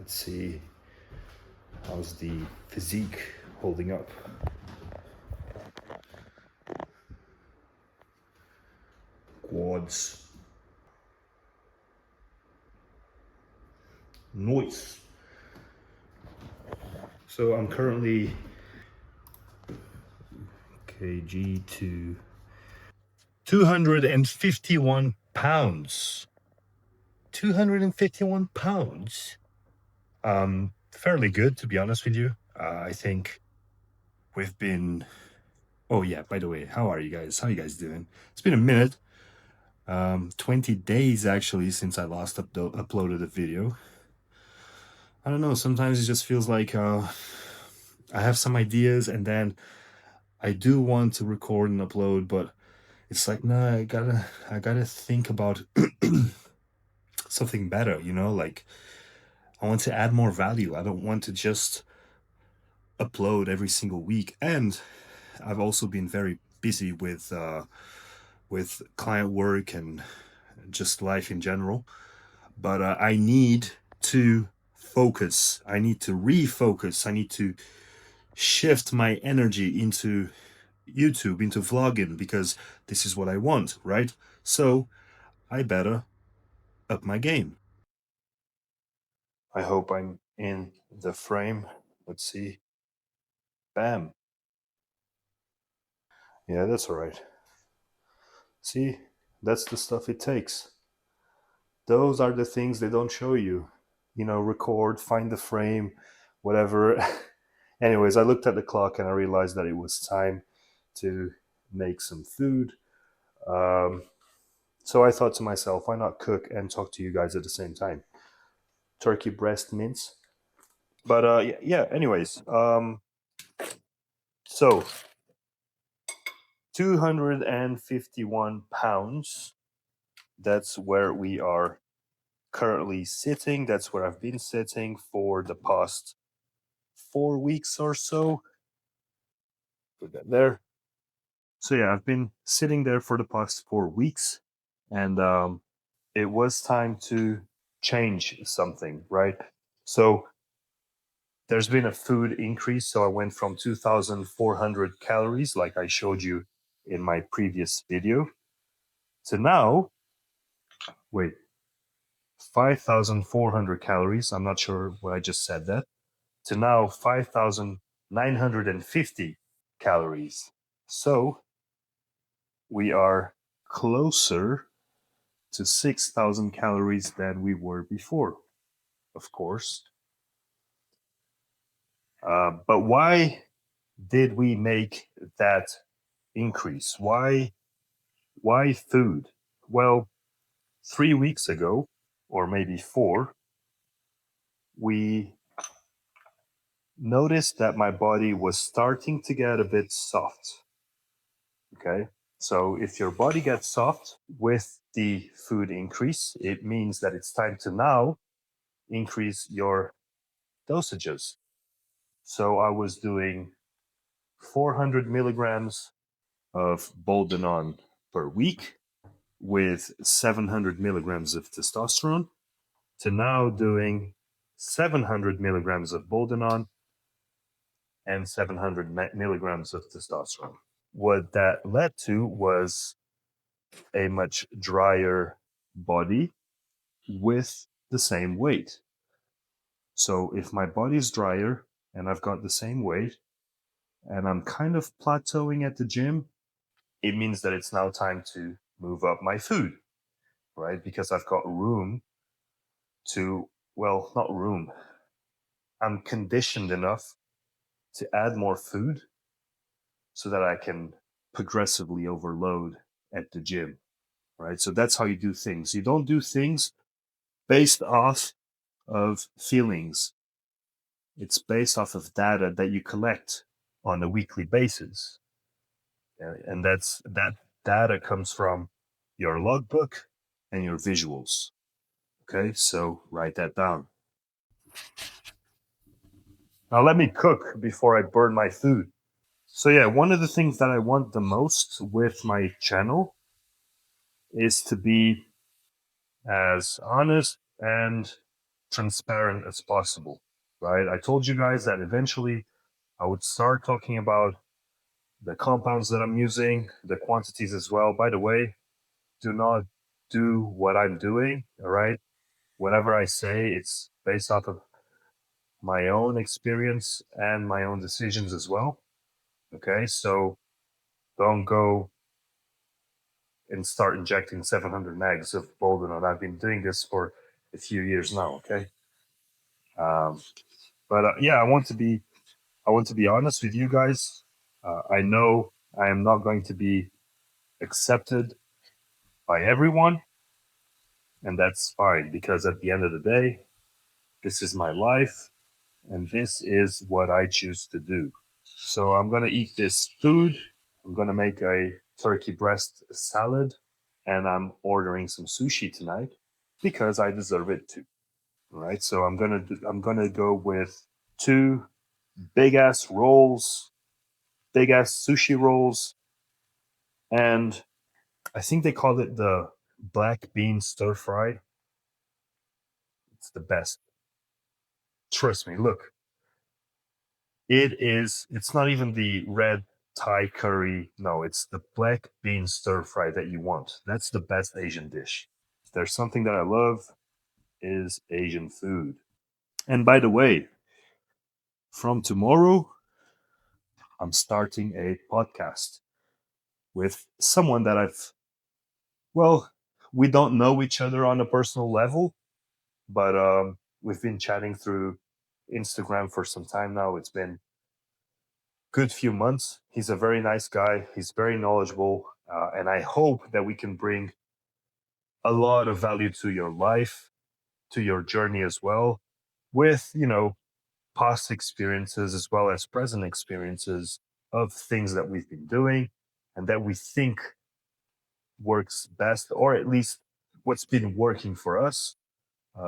Let's see, how's the physique holding up? Quads. Noise. So I'm currently kg to 251 pounds. 251 pounds. Fairly good, to be honest with you. I think we've been... Oh yeah, by the way, how are you guys? How you guys doing? It's been a minute. 20 days actually since I last uploaded a video. I don't know, sometimes it just feels like I have some ideas and then I do want to record and upload, but it's like, no, I gotta think about something better, you know, like I want to add more value. I don't want to just upload every single week. And I've also been very busy with client work and just life in general. But I need to focus. I need to refocus. I need to shift my energy into YouTube, into vlogging, because this is what I want, right? So I better up my game. I hope I'm in the frame. Let's see. Bam. Yeah, that's all right. See, that's the stuff it takes. Those are the things they don't show you. You know, record, find the frame, whatever. Anyways, I looked at the clock and I realized that it was time to make some food. So I thought to myself, why not cook and talk to you guys at the same time? Turkey breast mince. But yeah, anyways. So 251 pounds. That's where we are currently sitting. That's where I've been sitting for the past 4 weeks or so. Put that there. So yeah, I've been sitting there for the past 4 weeks, and it was time to change something, right? So there's been a food increase. So I went from 2,400 calories, like I showed you in my previous video, to now, wait, 5,400 calories. I'm not sure what I just said that. To now 5,950 calories. So we are closer to 6,000 calories than we were before, of course. But why did we make that increase? Why food? Well, 3 weeks ago, or maybe 4, we noticed that my body was starting to get a bit soft. Okay, so if your body gets soft with the food increase, it means that it's time to now increase your dosages. So I was doing 400 milligrams of Boldenon per week with 700 milligrams of testosterone, to now doing 700 milligrams of Boldenon and 700 milligrams of testosterone. What that led to was a much drier body with the same weight. So if my body is drier and I've got the same weight and I'm kind of plateauing at the gym, it means that it's now time to move up my food, right? Because I've got room to, well, not room. I'm conditioned enough to add more food so that I can progressively overload at the gym, right? So that's how you do things. You don't do things based off of feelings. It's based off of data that you collect on a weekly basis. And that data comes from your logbook and your visuals. Okay, so write that down. Now let me cook before I burn my food. So yeah, one of the things that I want the most with my channel is to be as honest and transparent as possible, right? I told you guys that eventually I would start talking about the compounds that I'm using, the quantities as well. By the way, do not do what I'm doing, all right? Whatever I say, it's based off of my own experience and my own decisions as well. Okay, so don't go and start injecting 700 megs of Boldenone. I've been doing this for a few years now. Okay, um, but yeah, I want to be honest with you guys. I know I am not going to be accepted by everyone, and that's fine because at the end of the day, this is my life, and this is what I choose to do. So I'm gonna eat this food. I'm gonna make a turkey breast salad, and I'm ordering some sushi tonight because I deserve it too. All right. So I'm gonna go with two big ass rolls, big ass sushi rolls, and I think they call it the black bean stir fry. It's the best. Trust me. Look, it is. It's not even the red Thai curry. No, it's the black bean stir fry that you want. That's the best Asian dish. If there's something that I love, is Asian food. And by the way, from tomorrow, I'm starting a podcast with someone that well, we don't know each other on a personal level, but we've been chatting through Instagram for some time now. It's been good few months. He's a very nice guy. He's very knowledgeable, and I hope that we can bring a lot of value to your life, to your journey as well, with past experiences as well as present experiences of things that we've been doing and that we think works best, or at least what's been working for us.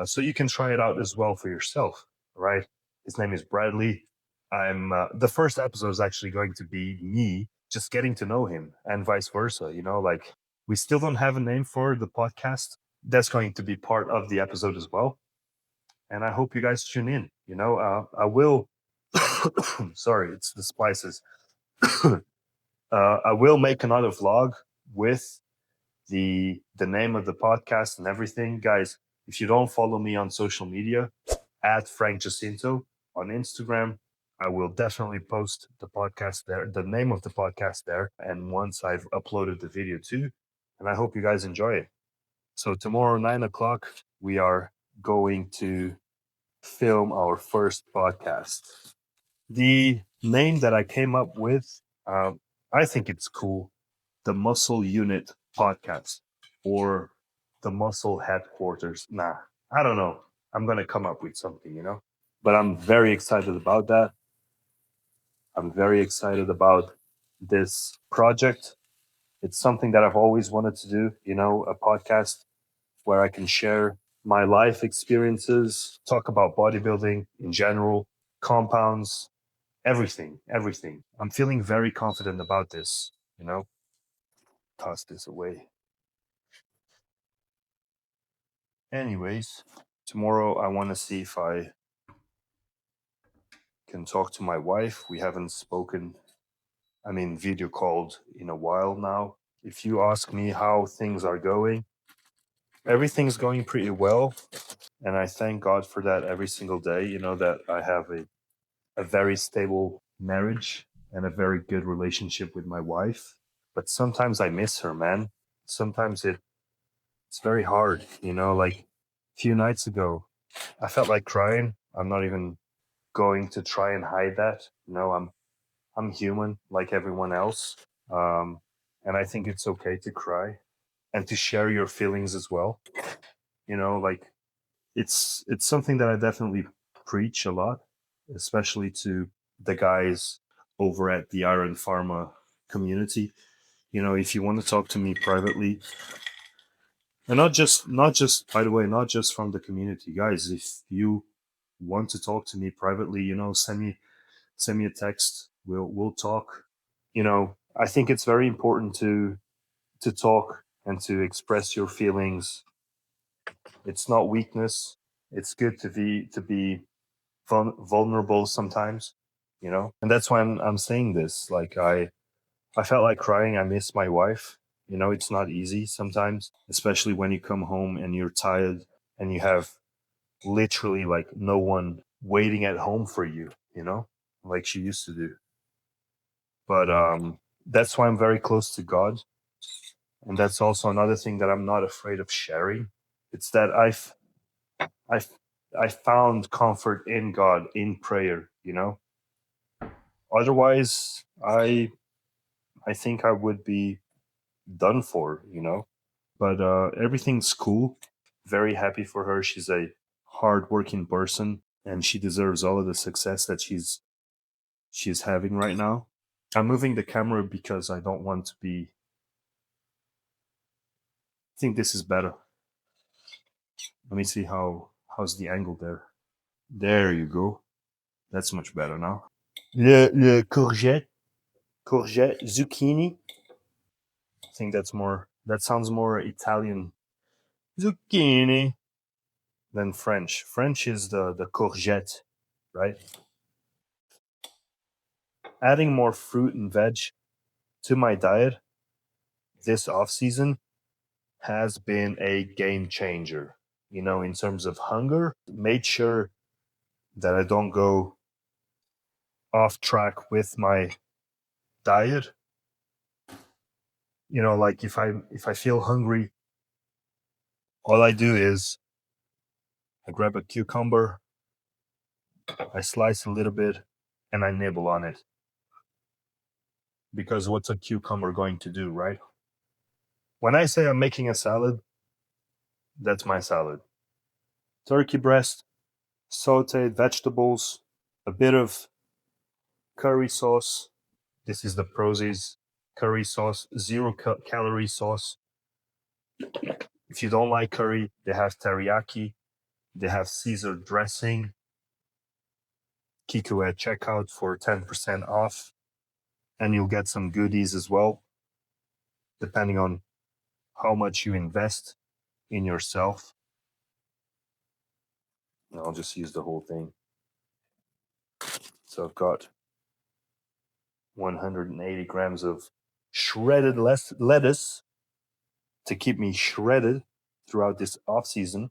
So you can try it out as well for yourself, right? His name is Bradley. I'm the first episode is actually going to be me just getting to know him and vice versa. Like we still don't have a name for the podcast. That's going to be part of the episode as well. And I hope you guys tune in. I will. Sorry, it's the spices. I will make another vlog with the name of the podcast and everything, guys. If you don't follow me on social media, at Frank Jacinto on Instagram, I will definitely post the podcast there, the name of the podcast there, and once I've uploaded the video too. And I hope you guys enjoy it. So tomorrow, 9 o'clock, we are going to film our first podcast. The name that I came up with, I think it's cool. The Muscle Unit Podcast or the Muscle Headquarters. Nah, I don't know. I'm going to come up with something. But I'm very excited about that. I'm very excited about this project. It's something that I've always wanted to do, a podcast where I can share my life experiences, talk about bodybuilding in general, compounds, everything, everything. I'm feeling very confident about this. Toss this away. Anyways, tomorrow I want to see if I can talk to my wife. We haven't spoken, video called in a while now. If you ask me how things are going, everything's going pretty well. And I thank God for that every single day, that I have a very stable marriage and a very good relationship with my wife. But sometimes I miss her, man. Sometimes it's very hard, like a few nights ago, I felt like crying. I'm not even going to try and hide that. I'm human like everyone else. And I think it's okay to cry and to share your feelings as well. Like it's something that I definitely preach a lot, especially to the guys over at the Iron Pharma community. If you want to talk to me privately, and not just by the way, not just from the community, guys, if you want to talk to me privately, send me a text. We'll talk. I think it's very important to talk and to express your feelings. It's not weakness. It's good to be vulnerable sometimes, you know. And that's why I'm saying this. Like I felt like crying. I miss my wife. You know, it's not easy sometimes, especially when you come home and you're tired and you have literally like no one waiting at home for you, you know, like she used to do. But that's why I'm very close to God. And that's also another thing that I'm not afraid of sharing. It's that I've I found comfort in God, in prayer, you know. Otherwise, I think I would be done for, you know. But everything's cool. Very happy for her. She's a hardworking person, and she deserves all of the success that she's having right now. I'm moving the camera because I don't want to be. I think this is better. Let me see how's the angle there. There you go. That's much better now. Le courgette, zucchini. I think that's more. That sounds more Italian. Zucchini than French. French is the courgette, right? Adding more fruit and veg to my diet this off season has been a game changer. You know, in terms of hunger, made sure that I don't go off track with my diet. You know, like if I feel hungry, all I do is I grab a cucumber, I slice a little bit, and I nibble on it. Because what's a cucumber going to do, right? When I say I'm making a salad, that's my salad. Turkey breast, sauteed vegetables, a bit of curry sauce. This is the Prozis curry sauce, zero calorie sauce. If you don't like curry, they have teriyaki, they have Caesar dressing. Kiku at checkout for 10% off, and you'll get some goodies as well, depending on how much you invest in yourself. And I'll just use the whole thing. So I've got 180 grams of shredded lettuce to keep me shredded throughout this off season.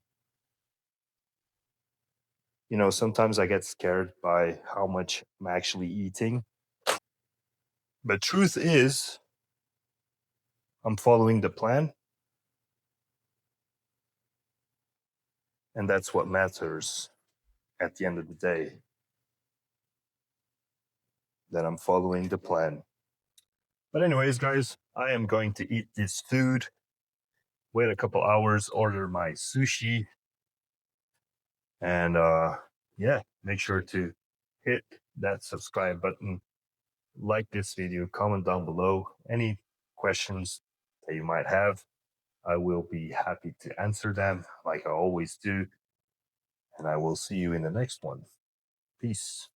You know, sometimes I get scared by how much I'm actually eating. But truth is, I'm following the plan, and that's what matters at the end of the day, that I'm following the plan. But anyways, guys, I am going to eat this food, wait a couple hours, order my sushi, and yeah, make sure to hit that subscribe button, like this video, comment down below any questions that you might have. I will be happy to answer them like I always do, and I will see you in the next one. Peace.